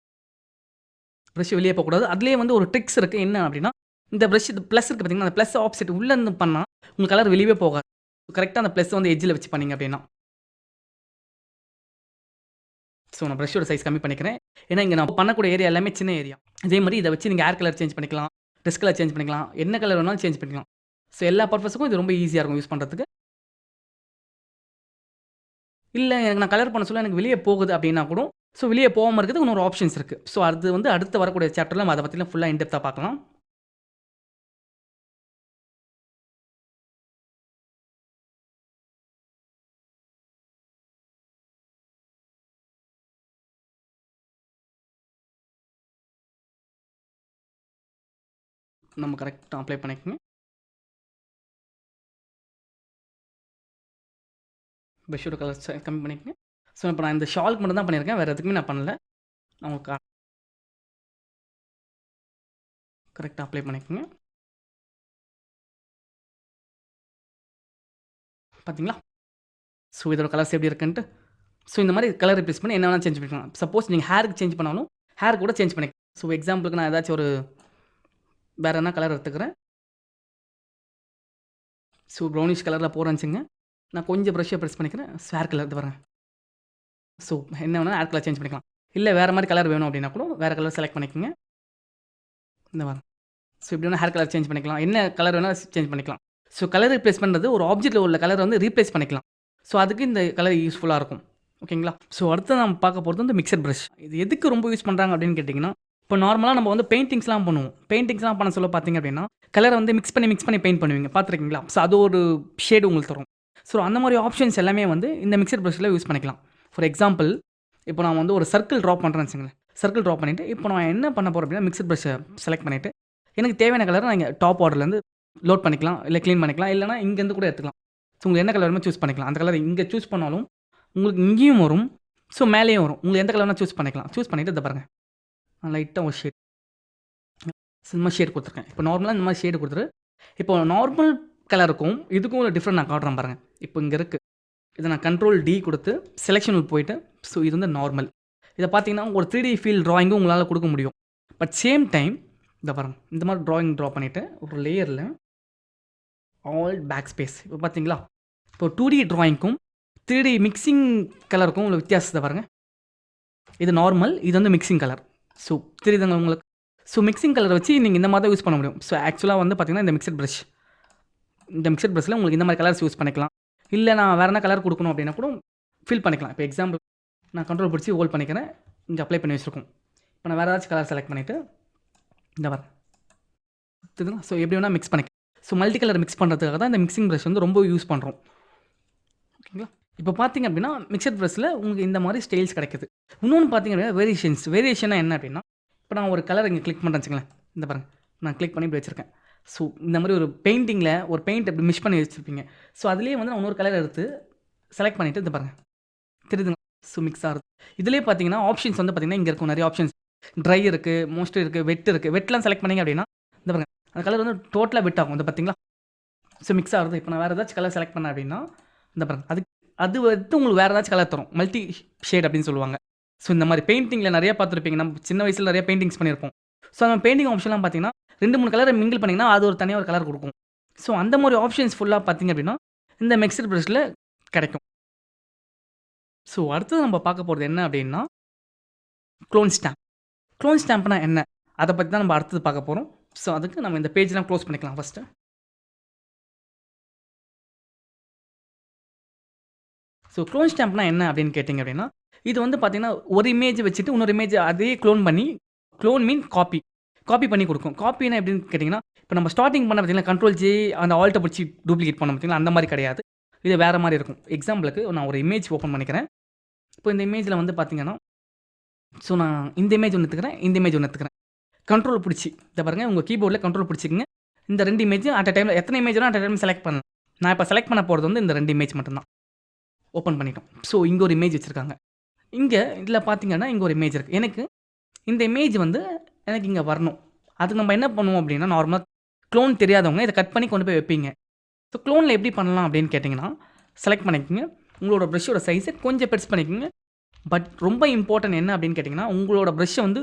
ப்ரஷ் வெளியே போகக்கூடாது. அதுலேயே வந்து ஒரு ட்ரிக்ஸ் இருக்குது. என்ன அப்படின்னா, இந்த ப்ரஷ் இது ப்ளஸ் இருக்குது பார்த்தீங்கன்னா, அந்த ப்ளஸ் ஆப்செட் உள்ளேருந்து பண்ணால் உங்கள் கலர் வெளியே போகாது. கரெக்டாக அந்த ப்ளஸ் வந்து எட்ஜில் வச்சு பண்ணிங்க அப்படின்னா. ஸோ நான் ப்ரஷ்ஷோட சைஸ் கம்மி பண்ணிக்கிறேன். ஏன்னா இங்கே நான் பண்ணக்கூடிய ஏரியா எல்லாமே சின்ன ஏரியா. இதே மாதிரி இதை வச்சு நீங்கள் ஹேர் கலர் சேஞ்ச் பண்ணிக்கலாம், ட்ரெஸ் கலர் சேஞ்ச் பண்ணிக்கலாம், என்ன கலர் வேணாலும் சேஞ்ச் பண்ணிக்கலாம். ஸோ எல்லா பர்பஸுக்கும் இது ரொம்ப ஈஸியாக இருக்கும் யூஸ் பண்ணுறதுக்கு. இல்லை எனக்கு நான் கலர் பண்ண சொல்ல எனக்கு வெளியே போகுது அப்படின்னா கூட, ஸோ வெளியே போகாமல் இருக்கிறதுக்கு இன்னொரு ஆப்ஷன்ஸ் இருக்குது. ஸோ அது வந்து அடுத்து வரக்கூடிய சாப்டரில் நம்ம அதை பற்றிலாம் ஃபுல்லாக இன்டெப்த்தாக பார்க்கலாம். நம்ம கரெக்டாக அப்ளை பண்ணிக்கோங்க. ப்ரஷ்ஷோட கலர் கம்மி பண்ணிக்கோங்க. ஸோ இப்போ நான் இந்த ஷாலுக்கு மட்டும் தான் பண்ணியிருக்கேன். வேறு எதுக்குமே நான் பண்ணல. நான் உங்களுக்கு கரெக்டாக அப்ளை பண்ணிக்கோங்க. பார்த்தீங்களா. ஸோ இதோட கலர்ஸ் எப்படி இருக்குன்ட்டு. ஸோ இந்த மாதிரி கலர் ரிப்ளேஸ் பண்ணி என்ன வேணால் சேஞ்ச் பண்ணிக்கலாம். சப்போஸ் நீங்கள் ஹேருக்கு சேஞ்ச் பண்ணாலும் ஹேர் கூட சேஞ்ச் பண்ணிக்கலாம். ஸோ எக்ஸாம்பிளுக்கு நான் ஏதாச்சும் ஒரு வேறு என்ன கலர் எடுத்துக்கிறேன். ஸோ ப்ரௌனிஷ் கலரில் போகிறேன்னுச்சுங்க. நான் கொஞ்சம் ப்ரஷ்ஷை ப்ரெஸ் பண்ணிக்கிறேன். ஹேர் கலர் இது வரேன். ஸோ என்ன வேணால் ஹேர் கலர் சேஞ்ச் பண்ணிக்கலாம். இல்லை வேறு மாதிரி கலர் வேணும் அப்படின்னா கூட வேறு கலர் செலக்ட் பண்ணிக்கோங்க. இந்த வரேன். ஸோ இப்படி வேணால் ஹேர் கலர் சேஞ்ச் பண்ணிக்கலாம். என்ன கலர் வேணால் சேஞ்ச் பண்ணிக்கலாம். ஸோ கலர் ரீப்ளேஸ் பண்ணுறது ஒரு ஆப்ஜெக்ட்டில் உள்ள கலரை வந்து ரீப்ளேஸ் பண்ணிக்கலாம். ஸோ அதுக்கு இந்த கலர் யூஸ்ஃபுல்லாக இருக்கும். ஓகேங்களா. ஸோ அடுத்து நம்ம பார்க்க போகிறது வந்து மிக்சர் ப்ரஷ். இது எதுக்கு ரொம்ப யூஸ் பண்ணுறாங்க அப்படின்னு கேட்டிங்கன்னா, இப்போ நார்மலாக நம்ம வந்து பெயிண்டிங்ஸ்லாம் பண்ணுவோம். பெயிண்டிங்ஸ்லாம் பண்ண சொல்ல பார்த்தீங்க அப்படின்னா, கலரை வந்து மிக்ஸ் பண்ணி பெயிண்ட் பண்ணுவீங்க. பார்த்துருக்கீங்களா. ஸோ அது ஒரு ஷேடு உங்களுக்கு தரும். ஸோ அந்த மாதிரி ஆப்ஷன்ஸ் எல்லாமே வந்து இந்த மிக்சர் ப்ரஷ்ஷில் யூஸ் பண்ணிக்கலாம். ஃபார் எக்ஸாம்பிள், இப்போ நான் வந்து ஒரு சர்க்கிள் ட்ரா பண்ணுறேன்னு வச்சுங்களேன். சர்க்கிள் ட்ரா பண்ணிவிட்டு இப்போ நான் என்ன பண்ண போகிறேன் அப்படின்னா, மிக்சர் ப்ரஷ்ஷை செலக்ட் பண்ணிவிட்டு எனக்கு தேவையான கலரை நான் இங்கே டாப் ஆர்டர்லேருந்து லோட் பண்ணிக்கலாம், இல்லை க்ளீன் பண்ணிக்கலாம், இல்லைனா இங்கேருந்து கூட எடுத்துக்கலாம். ஸோ உங்களுக்கு என்ன கலர் வேணுமோ சூஸ் பண்ணிக்கலாம். அந்த கலர் இங்கே சூஸ் பண்ணாலும் உங்களுக்கு இங்கேயும் வரும், ஸோ மேலேயும் வரும். உங்களுக்கு எந்த கலர் வேணால் சூஸ் பண்ணிக்கலாம். சூஸ் பண்ணிவிட்டு இதை பாருங்கள், நான் லைட்டாக ஒரு ஷேட் இந்த மாதிரி ஷேட் கொடுத்துருக்கேன். இப்போ நார்மலாக இந்த மாதிரி ஷேடு கொடுத்துரு. இப்போ நார்மல் கலருக்கும் இதுக்கும் ஒரு டிஃப்ரெண்ட் நான் காட்டுறேன் பாருங்கள். இப்போ இங்கே இருக்குது. இதை நான் கண்ட்ரோல் டி கொடுத்து செலெக்ஷனுக்கு போயிட்டு, ஸோ இது வந்து நார்மல். இதை பார்த்தீங்கன்னா ஒரு 3D ஃபீல் ட்ராயிங்கும் உங்களால் கொடுக்க முடியும். பட் சேம் டைம் இதை பாருங்கள், இந்த மாதிரி ட்ராயிங் ட்ரா பண்ணிவிட்டு ஒரு லேயரில் ஆல் பேக் ஸ்பேஸ். இப்போ பார்த்தீங்களா, இப்போ 2D ட்ராயிங்க்கும் 3D மிக்சிங் கலருக்கும் உங்களுக்கு வித்தியாசத்தை பாருங்கள். இது நார்மல், இது வந்து மிக்சிங் கலர். ஸோ தெரியுதுங்க உங்களுக்கு. ஸோ மிக்சிங் கலரை வச்சு நீங்கள் இந்த மாதிரி தான் யூஸ் பண்ண முடியும். ஸோ ஆக்சுவலாக வந்து பார்த்தீங்கன்னா இந்த மிக்சர் ப்ரஷ்ஷில் உங்களுக்கு இந்த மாதிரி கலர்ஸ் யூஸ் பண்ணிக்கலாம். இல்லை நான் வேறு என்ன கலர் கொடுக்கணும் அப்படின்னா கூட ஃபில் பண்ணிக்கலாம். இப்போ எக்ஸாம்பிள் நான் கண்ட்ரோல் பிடிச்சி ஹோல்ட் பண்ணிக்கிறேன். இங்கே அப்ளை பண்ணி வச்சுருக்கோம். இப்போ நான் வேறு ஏதாச்சும் கலர் செலக்ட் பண்ணிவிட்டு இந்த வரேன் தெரியுதுங்களா. ஸோ எப்படி வேணால் மிக்ஸ் பண்ணிக்கலாம். ஸோ மல்டி கலர் மிக்ஸ் பண்ணுறதுக்காக தான் இந்த மிக்சிங் ப்ரஷ் வந்து ரொம்ப யூஸ் பண்ணுறோம். ஓகேங்களா. இப்போ பார்த்தீங்க அப்படின்னா மிக்சர் ப்ரஷ்ஷில் உங்களுக்கு இந்த மாதிரி ஸ்டைல்ஸ் கிடைக்குது. இன்னொன்று பார்த்தீங்க அப்படின்னா வேரியேஷனாக என்ன அப்படின்னா, இப்போ நான் ஒரு கலர் இங்கே கிளிக் பண்ணுறேன்னு வச்சுங்களேன். இந்த பாருங்கள், நான் கிளிக் பண்ணி இப்படி வச்சுருக்கேன். ஸோ இந்த மாதிரி ஒரு பெயிண்டிங்கில் ஒரு பெயிண்ட் அப்படி மிக்ஸ் பண்ணி வச்சுருப்பீங்க. ஸோ அதுலேயே வந்து நான் இன்னொரு கலர் எடுத்து செலக்ட் பண்ணிவிட்டு இந்த பாருங்கள் தெரியுதுங்க. ஸோ மிக்ஸ் ஆகுது. இதுலேயே பார்த்தீங்கன்னா ஆப்ஷன்ஸ் வந்து பார்த்தீங்கன்னா இங்கே இருக்கும் நிறைய ஆப்ஷன்ஸ். ட்ரை இருக்குது, மோஸ்ட் இருக்குது, வெட் இருக்குது. வெட்லாம் செலக்ட் பண்ணிங்க அப்படின்னா இந்த பாருங்கள் அந்த கலர் வந்து டோட்டலாக வெட் ஆகும். இந்த பார்த்தீங்களா. ஸோ மிக்ஸ் ஆகுது. இப்போ நான் வேறு ஏதாச்சும் கலர் செலக்ட் பண்ணேன் அப்படின்னா இந்த பாருங்கள் அது வந்து உங்களுக்கு வேறு ஏதாச்சும் கலர் தரும். மல்டி ஷேட் அப்படின்னு சொல்லுவாங்க. ஸோ இந்த மாதிரி பெயிண்டிங்கில் நிறைய பார்த்துருப்பீங்க. நம்ம சின்ன வயசில் நிறைய பெயிண்டிங்ஸ் பண்ணியிருப்போம். ஸோ அந்த பெயிண்டிங் ஆப்ஷன்லாம் பார்த்தீங்கன்னா 2-3 கலரை மிங்கிள் பண்ணிங்கன்னா அது ஒரு தனியாக ஒரு கலர் கொடுக்கும். ஸோ அந்த மாதிரி ஆப்ஷன்ஸ் ஃபுல்லாக பார்த்தீங்க அப்படின்னா இந்த மிக்சர் ப்ரஷ்ஷில் கிடைக்கும். ஸோ அடுத்தது நம்ம பார்க்க போகிறது என்ன அப்படின்னா க்ளோன் ஸ்டாம்ப். க்ளோன் ஸ்டாம்ப்னா என்ன, அதை பற்றி தான் நம்ம அடுத்தது பார்க்க போகிறோம். ஸோ அதுக்கு நம்ம இந்த பேஜ்லாம் க்ளோஸ் பண்ணிக்கலாம் ஃபஸ்ட்டு. ஸோ க்ளோன் ஸ்டாம்ப்னா என்ன அப்படின்னு கேட்டிங்க அப்படின்னா, இது வந்து பார்த்தீங்கன்னா ஒரு இமேஜ் வச்சுட்டு இன்னொரு இமேஜ் அதே க்ளோன் பண்ணி, க்ளோன் மீன் காப்பி பண்ணி கொடுக்கும். காப்பினா எப்படின்னு கேட்டிங்கன்னா, இப்போ நம்ம ஸ்டார்டிங் பண்ண பார்த்தீங்கன்னா Ctrl+J அந்த ஆல்ட்டை பிடிச்சி டூப்ளிகேட் பண்ண பார்த்தீங்களா, அந்த மாதிரி கிடையாது. இது வேறு மாதிரி இருக்கும். எக்ஸாம்பிளுக்கு நான் ஒரு இமேஜ் ஓப்பன் பண்ணிக்கிறேன். இப்போ இந்த இமேஜில் வந்து பார்த்தீங்கன்னா, ஸோ நான் இந்த இமேஜ் ஒன்று எடுத்துக்கிறேன், இந்த இமேஜ் ஒன்று எடுத்துக்கிறேன். கண்ட்ரோல் பிடிச்சி இதை பாருங்கள், உங்கள் கீபோர்டில் கண்ட்ரோல் பிடிச்சிக்கங்க. இந்த 2 இமேஜும் அட் அ டைமில் எத்தனை இமேஜ் வேணும் அட் அ டைம் செலக்ட் பண்ணலாம். நான் இப்போ செலக்ட் பண்ண போகிறது வந்து இந்த 2 இமேஜ் மட்டும்தான். ஓப்பன் பண்ணிட்டோம். ஸோ இங்கே ஒரு இமேஜ் வச்சுருக்காங்க. இங்கே இதில் பார்த்தீங்கன்னா இங்கே ஒரு இமேஜ் இருக்குது. எனக்கு இந்த இமேஜ் வந்து எனக்கு இங்கே வரணும். அதுக்கு நம்ம என்ன பண்ணுவோம் அப்படின்னா, நார்மலாக க்ளோன் தெரியாதவங்க இதை கட் பண்ணி கொண்டு போய் வைப்பீங்க. ஸோ க்ளோனில் எப்படி பண்ணலாம் அப்படின்னு கேட்டிங்கன்னா, செலக்ட் பண்ணிக்கோங்க. உங்களோட ப்ரஷ்ஷோட சைஸை கொஞ்சம் பெருசு பண்ணிக்கோங்க. பட் ரொம்ப இம்பார்ட்டன்ட் என்ன அப்படின்னு கேட்டிங்கன்னா, உங்களோட ப்ரஷ்ஷை வந்து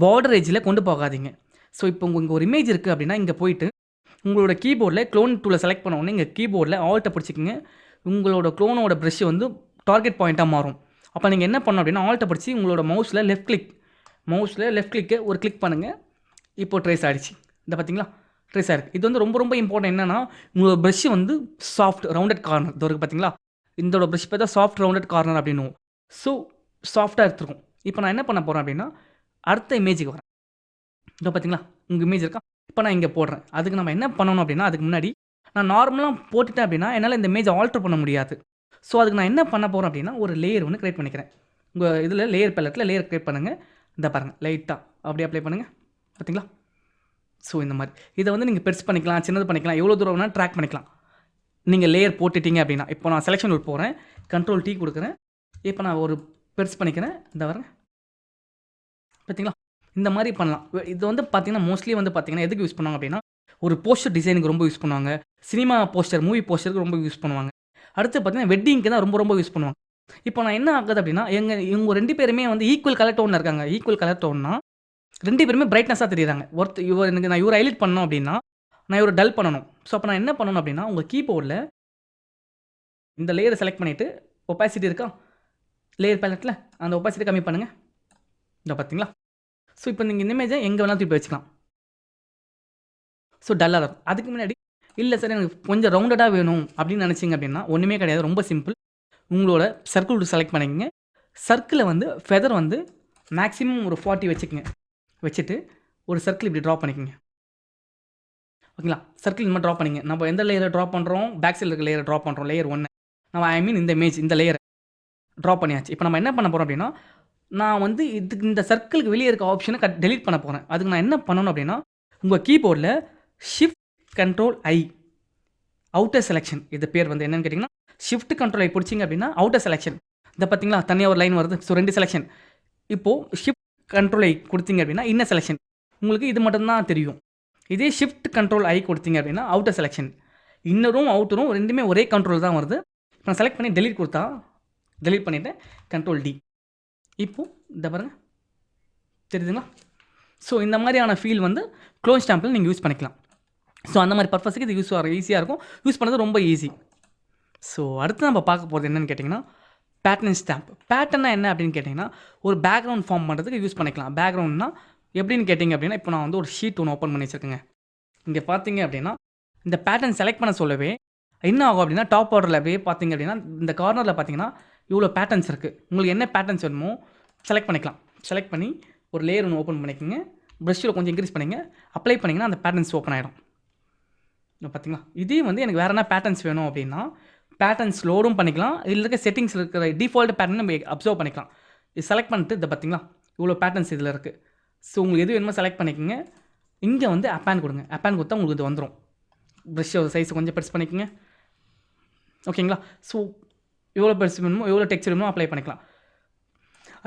பார்டர் எஜ்ஜில் கொண்டு போகாதீங்க. ஸோ இப்போ இங்கே ஒரு இமேஜ் இருக்குது அப்படின்னா, இங்கே போயிட்டு உங்களோட கீபோர்டில் க்ளோன் டூலை செலக்ட் பண்ண உடனே இங்கே கீபோர்டில் ஆல்ட்டை பிடிச்சிக்கங்க. உங்களோட க்ளோனோட ப்ரஷ் வந்து டார்கெட் பாயிண்ட்டாக மாறும். அப்போ நீங்கள் என்ன பண்ணணும் அப்படின்னா, ஆல்ட்டை பிடிச்சி உங்களோட மவுஸில் லெஃப்ட் கிளிக்கை ஒரு கிளிக் பண்ணுங்கள். இப்போ ட்ரேஸ் ஆகிடுச்சு. இந்த பார்த்தீங்களா ட்ரேஸ் ஆகிருக்கு. இது வந்து ரொம்ப ரொம்ப இம்பார்ட்டன்ட். என்னென்னா, உங்களோட ப்ரஷ் வந்து சாஃப்ட் ரவுண்டட் கார்னர் இது இருக்குது பார்த்தீங்களா. இதோட ப்ரஷ் பார்த்தா சாஃப்ட் ரவுண்டட் கார்னர் அப்படின்னு. ஸோ சாஃப்டாக எடுத்துருக்கும். இப்போ நான் என்ன பண்ண போகிறேன் அப்படின்னா, அடுத்த இமேஜுக்கு வரேன். இதோ பார்த்தீங்களா உங்கள் இமேஜ் இருக்கா. இப்போ நான் இங்கே போடுறேன். அதுக்கு நம்ம என்ன பண்ணணும் அப்படின்னா, அதுக்கு முன்னாடி நான் நார்மலாக போட்டுட்டேன் அப்படின்னா என்னால் இந்த இமேஜை ஆல்டர் பண்ண முடியாது. ஸோ அதுக்கு நான் என்ன பண்ண போகிறேன் அப்படின்னா, ஒரு லேயர் ஒன்று க்ரியேட் பண்ணிக்கிறேன். உங்கள் இதில் லேயர் பேலட்டில் லேயர் க்ரியேட் பண்ணுங்கள். இந்த பாருங்கள் லைட்டாக அப்படியே அப்ளை பண்ணுங்கள். பார்த்தீங்களா. ஸோ இந்த மாதிரி இதை வந்து நீங்கள் பெருசு பண்ணிக்கலாம், சின்னது பண்ணிக்கலாம், எவ்வளோ தூரம் வேணால் ட்ராக் பண்ணிக்கலாம். நீங்கள் லேயர் போட்டுட்டீங்க அப்படின்னா, இப்போ நான் செலெக்ஷன் ரூல் போகிறேன், Ctrl+T கொடுக்குறேன். இப்போ நான் ஒரு பெருசு பண்ணிக்கிறேன். இந்த வரேன் பார்த்தீங்களா. இந்த மாதிரி பண்ணலாம். இது வந்து பார்த்தீங்கன்னா மோஸ்ட்லி வந்து பார்த்தீங்கன்னா எதுக்கு யூஸ் பண்ணுவாங்க அப்படின்னா, ஒரு போஸ்டர் டிசைனுக்கு ரொம்ப யூஸ் பண்ணுவாங்க. சினிமா போஸ்டர், மூவி போஸ்டருக்கு ரொம்ப யூஸ் பண்ணுவாங்க. அடுத்து பார்த்தீங்கன்னா வெட்டிங்க்கு தான் ரொம்ப ரொம்ப யூஸ் பண்ணுவாங்க. இப்போ நான் என்ன ஆகுது அப்படின்னா, இவங்க 2 பேருமே வந்து ஈக்குவல் கலர் டோனில் இருக்காங்க. ஈக்குவல் கலர் டோன்னா 2 பேருமே பிரைட்னஸாக தெரியுறாங்க. நான் இவரை ஹைலைட் பண்ணணும் அப்படின்னா, நான் இவரை டல் பண்ணணும். ஸோ அப்போ நான் என்ன பண்ணணும் அப்படின்னா, உங்கள் கீபோர்டில் இந்த லேயரை செலக்ட் பண்ணிவிட்டு ஒப்பாசிட்டி இருக்கா லேயர் பேலட்டில், அந்த ஒப்பாசிட்டி கம்மி பண்ணுங்கள். இந்த பார்த்தீங்களா. ஸோ இப்போ நீங்கள் இந்த இமேஜை எங்கே வேணாலும் தூக்கி வச்சுக்கலாம். ஸோ டல்லாக இருக்கும். அதுக்கு முன்னாடி இல்லை சார் எனக்கு கொஞ்சம் ரவுண்டடாக வேணும் அப்படின்னு நினச்சிங்க அப்படின்னா, ஒன்றுமே கிடையாது. ரொம்ப சிம்பிள். உங்களோட சர்க்கிள் செலக்ட் பண்ணிக்கங்க. சர்க்கிளை வந்து ஃபெதர் வந்து மேக்ஸிமம் ஒரு 40 வச்சுக்கோங்க. வச்சுட்டு ஒரு சர்க்கிள் இப்படி ட்ரா பண்ணிக்கோங்க. ஓகேங்களா. சர்க்கிள் இந்த மாதிரி ட்ரா பண்ணிங்க. நம்ம எந்த லேயரை ட்ரா பண்ணுறோம், பேக் சைடில் இருக்க லேயரை ட்ரா பண்ணுறோம். லேயர் 1 நம்ம இந்த இமேஜ் இந்த லேயரை ட்ரா பண்ணியாச்சு. இப்போ நம்ம என்ன பண்ண போகிறோம் அப்படின்னா, நான் வந்து இந்த சர்க்கிளுக்கு வெளியே இருக்க ஆப்ஷனை டெலீட் பண்ண போகிறேன். அதுக்கு நான் என்ன பண்ணணும் அப்படின்னா, உங்கள் கீபோர்டில் Shift+Ctrl+I அவுட்டர் செலெக்ஷன். இது பேர் வந்து என்னென்னு கேட்டிங்கன்னா, Shift+Ctrl+I பிடிச்சிங்க அப்படின்னா அவுட்டர் செலெக்ஷன். இதை பார்த்தீங்களா தனியாக ஒரு லைன் வருது. So 2 selection. இப்போது Shift+Ctrl+I கொடுத்தீங்க அப்படின்னா இன்னர் செலெக்ஷன். உங்களுக்கு இது மட்டும்தான் தெரியும். இதே Shift+Ctrl+I கொடுத்தீங்க அப்படின்னா அவுட்டர் செலெக்ஷன். இன்னரும் அவுட்டரும் 2மே ஒரே கண்ட்ரோல் தான் வருது. இப்போ நான் செலக்ட் பண்ணி டெலீட் கொடுத்தா டெலீட் பண்ணிவிட்டேன். Ctrl+D. இப்போது இந்த பாருங்கள் தெரியுதுங்களா. ஸோ இந்த மாதிரியான ஃபீல் வந்து க்ளோன் ஸ்டாம்பில் நீங்கள் யூஸ் பண்ணிக்கலாம். ஸோ அந்த மாதிரி பர்பஸுக்கு இது ஈஸியாக இருக்கும். யூஸ் பண்ணுறது ரொம்ப ஈஸி. ஸோ அடுத்து நம்ம பார்க்க போகிறது என்னென்னு கேட்டிங்கன்னா, பேட்டர்ன் ஸ்டாம்ப். பேட்டர்னா என்ன அப்படின்னு கேட்டிங்கன்னா, ஒரு பேக்ரவுண்ட் ஃபார்ம் பண்ணுறதுக்கு யூஸ் பண்ணிக்கலாம். பேக்ரவுண்ட்னா எப்படின்னு கேட்டிங்க அப்படின்னா, இப்போ நான் வந்து ஒரு ஷீட் ஒன்று ஓப்பன் பண்ணி வச்சுருக்கேங்க. இங்கே பார்த்தீங்க அப்படின்னா, இந்த பேட்டர்ன் செலக்ட் பண்ண சொல்லவே என்ன ஆகும் அப்படின்னா, டாப் ஆர்டரில் அப்படியே பார்த்தீங்க அப்படின்னா, இந்த கார்னரில் பார்த்தீங்கன்னா இவ்வளோ பேட்டர்ன்ஸ் இருக்குது. உங்களுக்கு என்ன பேட்டர்ன்ஸ் வேணுமோ செலக்ட் பண்ணிக்கலாம். செலக்ட் பண்ணி ஒரு லேயர் ஒன்று ஓப்பன் பண்ணிக்கோங்க. ப்ரஷ்ஷில் கொஞ்சம் இன்க்ரீஸ் பண்ணிங்க. அப்ளை பண்ணிங்கன்னா அந்த பேட்டர்ன்ஸ் ஓப்பன் ஆகிடும். பார்த்தீங்களா? இதே வந்து எனக்கு வேறு என்ன பேட்டர்ன்ஸ் வேணும் அப்படின்னா பேட்டர்ன்ஸ் லோடும் பண்ணிக்கலாம். இதில் இருக்க செட்டிங்ஸில் இருக்கிற டிஃபால்ட் பேட்டர்ன் நம்ம அப்சர்வ் பண்ணிக்கலாம். இது செலக்ட் பண்ணிட்டு இதை பார்த்தீங்களா இவ்வளோ பேட்டர்ன்ஸ் இதில் இருக்குது. ஸோ உங்களுக்கு எது வேணுமோ செலக்ட் பண்ணிக்கோங்க. இங்கே வந்து அப்பேன் கொடுங்க. அப்பேன் கொடுத்தா உங்களுக்கு இது வந்துடும். ப்ரஷ்ஷோட சைஸை கொஞ்சம் பெருசு பண்ணிக்கோங்க. ஓகேங்களா? ஸோ எவ்வளோ பெருசு வேணுமோ எவ்வளோ டெக்ஸ்சர் வேணுமோ அப்ளை பண்ணிக்கலாம்.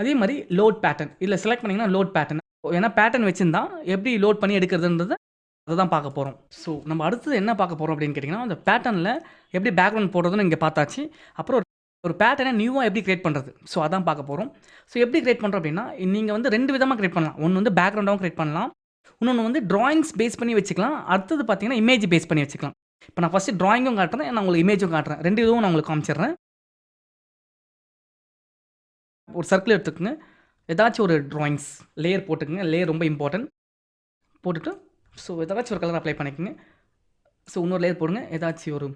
அதே மாதிரி லோட் பேட்டர்ன் இதில் செலக்ட் பண்ணிங்கன்னா லோட் பேட்டர்ன். ஏன்னா பேட்டர்ன் வச்சுருந்தா எப்படி லோட் பண்ணி எடுக்கிறதுன்றதை அதை தான் பார்க்க போகிறோம். ஸோ நம்ம அடுத்தது என்ன பார்க்க போகிறோம் அப்படின்னு கேட்டிங்கன்னா அந்த பேட்டர்னில் எப்படி பேக்ரவுண்ட் போடுறதுன்னு இங்கே பார்த்தாச்சு. அப்புறம் ஒரு பேட்டர்னை நியூவாக எப்படி கிரியேட் பண்ணுறது, ஸோ அதான் பார்க்க போகிறோம். ஸோ எப்படி கிரியேட் பண்ணுறோம் அப்படின்னா நீங்கள் வந்து 2 விதமாக கிரியேட் பண்ணலாம். ஒன்று வந்து பேக்ரவுண்டாகவும் கிரியேட் பண்ணலாம். இன்னொன்று வந்து ட்ராயிங்ஸ் பேஸ் பண்ணி வச்சுக்கலாம். அடுத்தது பார்த்தீங்கன்னா இமேஜ் பேஸ் பண்ணி வச்சுக்கலாம். இப்போ நான் ஃபஸ்ட்டு ட்ராயிங்கும் காட்டுறேன், நான் உங்களுக்கு இமேஜும் காட்டுறேன். 2 இதுவும் நான் உங்களுக்கு காமிச்சிடுறேன். ஒரு சர்க்கிள் எடுத்துக்கோங்க. ஏதாச்சும் ஒரு ட்ராயிங்ஸ் லேயர் போட்டுக்கோங்க. லேயர் ரொம்ப இம்பார்ட்டன்ட். போட்டுட்டு ஸோ ஏதாச்சும் ஒரு கலர் அப்ளை பண்ணிக்கோங்க. ஸோ இன்னொரு லேயர் போடுங்க. ஏதாச்சும் ஒரு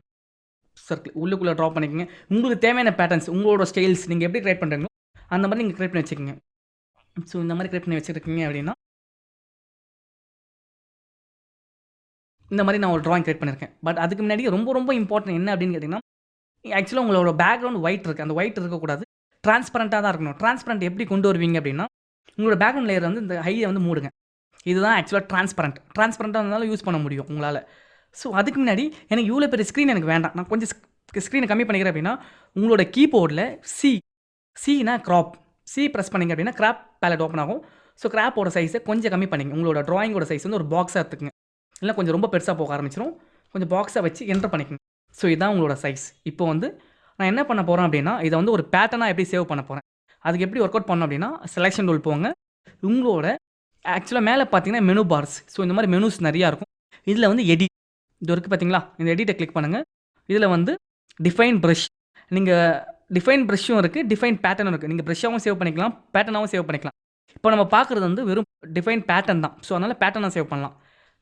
சர்க்கிள் உள்ளுக்குள்ளே ட்ரா பண்ணிக்கோங்க. உங்களுக்கு தேவையான பேட்டர்ன்ஸ் உங்களோட ஸ்டைல்ஸ் நீங்கள் எப்படி கிரியேட் பண்ணுறீங்களோ அந்த மாதிரி நீங்கள் கிரியேட் பண்ணி வச்சுக்கோங்க. ஸோ இந்த மாதிரி கிரியேட் பண்ணி வச்சுருக்கீங்க அப்படின்னா இந்த மாதிரி நான் ஒரு ட்ராயிங் கிரியேட் பண்ணியிருக்கேன். பட் அதுக்கு முன்னாடி ரொம்ப ரொம்ப இம்பார்ட்டன்ட் என்ன அப்படின்னு கேட்டிங்கன்னா ஆக்சுவலாக உங்களோட பேக்ரவுண்ட் ஒயிட் இருக்குது. அந்த ஒயிட் இருக்கக்கூடாது, டிரான்ஸ்பரண்ட்டாக தான் இருக்கணும். டிரான்ஸ்பரண்ட் எப்படி கொண்டு வருவீங்க அப்படின்னா உங்களோட பேக்ரவுண்ட் லேயர் வந்து இந்த ஹையை வந்து மூடுங்க. இதுதான் ஆக்சுவலாக டிரான்ஸ்பரண்ட்டாக இருந்தாலும் யூஸ் பண்ண முடியும் உங்களால். ஸோ அதுக்கு முன்னாடி எனக்கு இவ்வளோ பெரிய ஸ்க்ரீன் எனக்கு வேண்டாம். நான் கொஞ்சம் ஸ்க்ரீனை கம்மி பண்ணிக்கிறேன் அப்படின்னா உங்களோட கீபோர்டில் சினா கிராப் ப்ரெஸ் பண்ணிங்க அப்படின்னா கிராப் பேலட் ஓப்பன் ஆகும். ஸோ கிராப்போட சைஸை கொஞ்சம் கம்மி பண்ணிங்க. உங்களோட ட்ராயிங்கோட சைஸ் வந்து ஒரு பாக்ஸாக எடுத்துக்குங்க. இல்லை கொஞ்சம் ரொம்ப பெருசாக போக ஆரம்பிச்சிடும். கொஞ்சம் பாக்ஸாக வச்சு என்டர் பண்ணிக்கோங்க. ஸோ இதுதான் உங்களோட சைஸ். இப்போ வந்து நான் என்ன பண்ண போகிறேன் அப்படின்னா இதை வந்து ஒரு பேட்டர்னாக எப்படி சேவ் பண்ண போகிறேன். அதுக்கு எப்படி ஒர்க் அவுட் பண்ணோம் அப்படின்னா செலெக்ஷன் டூல் போங்க. உங்களோட ஆக்சுவலாக மேலே பார்த்தீங்கன்னா மெனு பார்ஸ். ஸோ இந்த மாதிரி மெனுஸ் நிறையா இருக்கும். இதில் வந்து எடிட் இது இருக்குது பார்த்தீங்களா, இந்த எடிட்டை கிளிக் பண்ணுங்கள். இதில் வந்து டிஃபைன் ப்ரஷ், நீங்கள் டிஃபைன் ப்ரஷ்ஷும் இருக்குது, டிஃபைன் பேட்டர்னும் இருக்குது. நீங்கள் ப்ரஷ்ஷாகவும் சேவ் பண்ணிக்கலாம், பேட்டர்னாகவும் சேவ் பண்ணிக்கலாம். இப்போ நம்ம பார்க்குறது வந்து வெறும் டிஃபைன் பேட்டர்ன் தான். ஸோ அதனால் பேட்டர்னாக சேவ் பண்ணலாம்.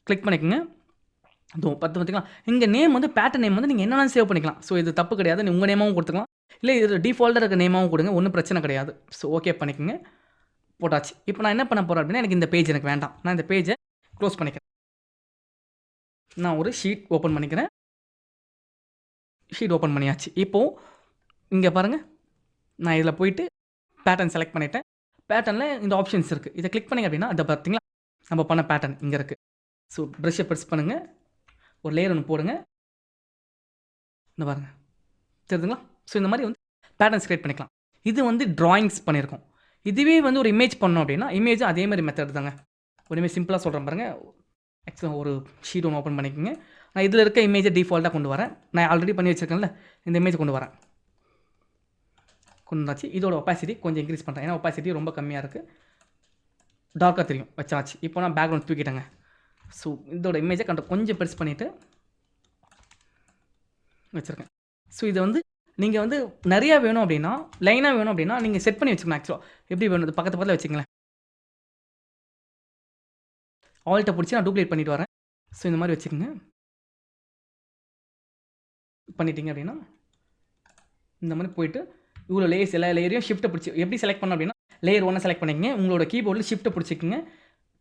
கிளிக் பண்ணிக்கோங்க. அதுவும் பார்த்திங்களா இங்கே நேம் வந்து பேட்டர்ன் நேம் வந்து நீங்கள் என்னென்ன சேவ் பண்ணிக்கலாம். ஸோ இது தப்பு கிடையாது. நீங்கள் உங்கள் நேமாகவும் கொடுத்துக்கலாம், இல்லை இது டிஃபால்ட்டாக இருக்க நேமாகவும் கொடுங்க, ஒன்றும் பிரச்சனை கிடையாது. ஸோ ஓகே பண்ணிக்கோங்க. போட்டாச்சு. இப்போ நான் என்ன பண்ண போகிறேன் அப்படின்னா எனக்கு இந்த பேஜ் எனக்கு வேண்டாம். நான் இந்த பேஜை க்ளோஸ் பண்ணிக்கிறேன். நான் ஒரு ஷீட் ஓப்பன் பண்ணிக்கிறேன். ஷீட் ஓப்பன் பண்ணியாச்சு. இப்போது இங்கே பாருங்கள், நான் இதில் போயிட்டு பேட்டர்ன் செலக்ட் பண்ணிவிட்டேன். பேட்டர்னில் இந்த ஆப்ஷன்ஸ் இருக்குது. இதை கிளிக் பண்ணிங்க அப்படின்னா அதை பார்த்தீங்களா நம்ம பண்ண பேட்டர்ன் இங்கே இருக்குது. ஸோ ப்ரஷ்ஷை ப்ரெஸ் பண்ணுங்கள். ஒரு லேயர் ஒன்று போடுங்க. இந்த பாருங்கள் தெரியுதுங்களா. ஸோ இந்த மாதிரி வந்து பேட்டர்ன்ஸ் கிரியேட் பண்ணிக்கலாம். இது வந்து ட்ராயிங்ஸ் பண்ணியிருக்கோம். இதுவே வந்து ஒரு இமேஜ் பண்ணோம் அப்படின்னா இமேஜும் அதே மாதிரி மெத்தட் தாங்க. ஒரு இமேஜ் சிம்பிளாக சொல்கிறேன் பாருங்கள். ஆக்சுவலாக ஒரு ஷீட் ஒன்று ஓப்பன் பண்ணிக்கோங்க. நான் இதில் இருக்க இமேஜை டிஃபால்ட்டாக கொண்டு வரேன். நான் ஆல்ரெடி பண்ணி வச்சுருக்கேன்ல இந்த இமேஜ் கொண்டு வரேன். கொண்டு வந்தாச்சு. இதோட ஒப்பாசிட்டி கொஞ்சம் இன்க்ரீஸ் பண்ணுறேன். ஏன்னா ஒப்பாசிட்டி ரொம்ப கம்மியாக இருக்குது, டார்க்காக தெரியும். வச்சாச்சு. இப்போ நான் பேக்ரவுண்ட் தூக்கிட்டேங்க. ஸோ இதோட இமேஜை கொஞ்சம் பெருசு பண்ணிவிட்டு வச்சுருக்கேன். ஸோ இதை வந்து நீங்கள் வந்து நிறையா வேணும் அப்படின்னா லைனாக வேணும் அப்படின்னா நீங்கள் செட் பண்ணி வச்சுக்கணும். ஆக்சுவலாக எப்படி வேணும் இது பக்கத்தில் வச்சுங்களேன். ஆல்ட்டை பிடிச்சி நான் டூப்ளிகேட் பண்ணிட்டு வரேன். ஸோ இந்த மாதிரி வச்சுக்கோங்க. பண்ணிட்டீங்க அப்படின்னா இந்த மாதிரி போயிட்டு இவ்வளோ லேயர்ஸ் எல்லா லேயரையும் ஷிஃப்ட்டை பிடிச்சி எப்படி செலக்ட் பண்ணோம் அப்படின்னா லேயர் 1 செலக்ட் பண்ணிக்கங்க. உங்களோட கீபோர்டில் ஷிஃப்ட்டை பிடிச்சிக்கங்க.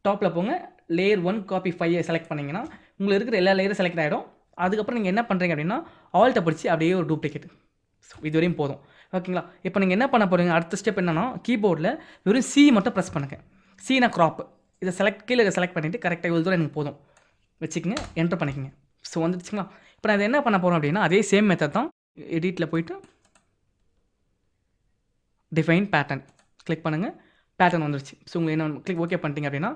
டாப்பில் போங்க. லேயர் 1 காப்பி 5 செலக்ட் பண்ணிங்கன்னா உங்களுக்கு இருக்கிற எல்லா லேயரும் செலக்ட் ஆகிடும். அதுக்கப்புறம் நீங்கள் என்ன பண்ணுறீங்க அப்படின்னா ஆல்ட்டை பிடிச்சி அப்படியே ஒரு டூப்ளிகேட். ஸோ இது வரையும் போதும். ஓகேங்களா. இப்போ நீங்கள் என்ன பண்ண போகிறீங்க, அடுத்த ஸ்டெப் என்னன்னா கீபோர்டில் வெறும் சி மட்டும் ப்ரெஸ் பண்ணுங்கள். சீனா கிராப் இதை கீழே செலக்ட் பண்ணிவிட்டு கரெக்டாக இவ்வளோ தூரம் எனக்கு போதும் வச்சுக்கோங்க. என்டர் பண்ணிக்கோங்க. ஸோ வந்துடுச்சுங்களா. இப்போ நான் இதை என்ன பண்ண போகிறோம் அப்படின்னா அதே சேம் மெத்தட் தான். எடிட்டில் போயிட்டு டிஃபைன் பேட்டர்ன் கிளிக் பண்ணுங்கள். பேட்டர்ன் வந்துருச்சு. ஸோ உங்களுக்கு என்ன கிளிக் ஓகே பண்ணிட்டீங்க அப்படின்னா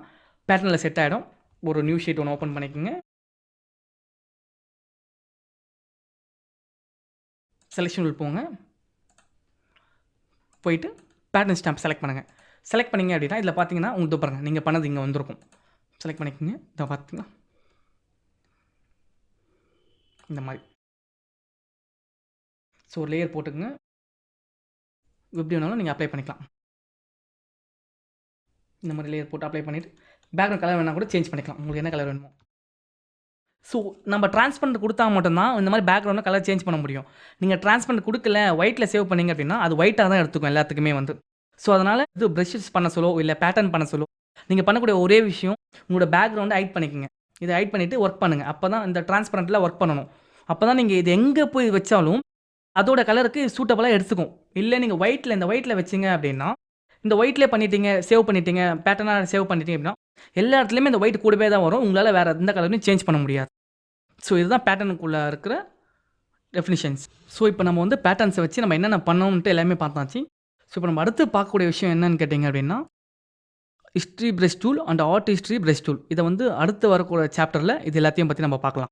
பேட்டர்னில் செட் ஆகிடும். ஒரு நியூ ஷீட் ஒன்று ஓப்பன் பண்ணிக்கோங்க. செலெக்ஷன் உள்ள போங்க. போயிட்டு பேட்டர்ன் ஸ்டாம்ப் செலக்ட் பண்ணுங்கள். செலக்ட் பண்ணிங்க அப்படின்னா இதில் பார்த்தீங்கன்னா உங்களுக்கு பாருங்கள் நீங்கள் பண்ணது இங்கே வந்திருக்கும். செலக்ட் பண்ணிக்கோங்க. இதை பார்த்தீங்களா இந்த மாதிரி. ஸோ ஒரு லேயர் போட்டுக்குங்க. எப்படி வேணாலும் நீங்கள் அப்ளை பண்ணிக்கலாம். இந்த மாதிரி லேயர் போட்டு அப்ளை பண்ணிவிட்டு பேக்ரவுண்ட் கலர் வேணால் கூட சேஞ்ச் பண்ணிக்கலாம். உங்களுக்கு என்ன கலர் வேணுமோ. ஸோ நம்ம டிரான்ஸ்பரண்ட் குடுத்தா மட்டும் தான் இந்த மாரி பேக்ரவுண்ட்ல கலர் சேஞ்ச் பண்ண முடியும். நீங்க டிரான்ஸ்பரண்ட் குடுக்கல, ஒயிட்ல சேவ் பண்ணீங்க அப்படின்னா, அது ஒயிட்டா தான் எடுத்துக்கும் எல்லாத்துக்குமே வந்து. ஸோ அதனால இது பிரஷஸ் பண்ண சொல்லோ, இல்ல பேட்டர்ன் பண்ண சொல்லோ, நீங்க பண்ணக்கூடிய ஒரே விஷயம் உங்களோட பேக்ரவுண்ட ஹைட் பண்ணிக்கங்க. இத ஹைட் பண்ணிட்டு ஒர்க் பண்ணுங்க. அப்பதான் இந்த டிரான்ஸ்பரண்ட்ல ஒர்க் பண்ணணும். அப்பதான் நீங்க இது எங்க போய் வச்சாலும், அதோட கலருக்கு சூட்டபிளா எடுத்துக்கும். இல்ல நீங்க இந்த ஒயிட்ல வச்சீங்க அப்படின்னா, இந்த ஒயிட்லயே பண்ணிட்டீங்க, சேவ் பண்ணிட்டீங்க, பேட்டர்னா சேவ் பண்ணிட்டீங்க அப்படின்னா, எல்லா இடத்துலயுமே இந்த ஒயிட் கூடவே தான் வரும். உங்களால வேற எந்த கலரையும் சேஞ்ச் பண்ண முடியாது. ஸோ இதுதான் பேட்டர்னுக்குள்ள இருக்கிற டெஃபினிஷன்ஸ். ஸோ இப்போ நம்ம வந்து பேட்டர்ன்ஸ வச்சு நம்ம என்னென்ன பண்ணோம்ன்ட்டு எல்லாமே பார்த்தாச்சு. ஸோ இப்போ நம்ம அடுத்து பார்க்கக்கூடிய விஷயம் என்னன்னு கேட்டீங்க அப்படின்னா, history brush tool and art history brush tool. இத வந்து அடுத்து வரக்கூடிய சாப்டர்ல இது எல்லாத்தையும் பத்தி நம்ம பார்க்கலாம்.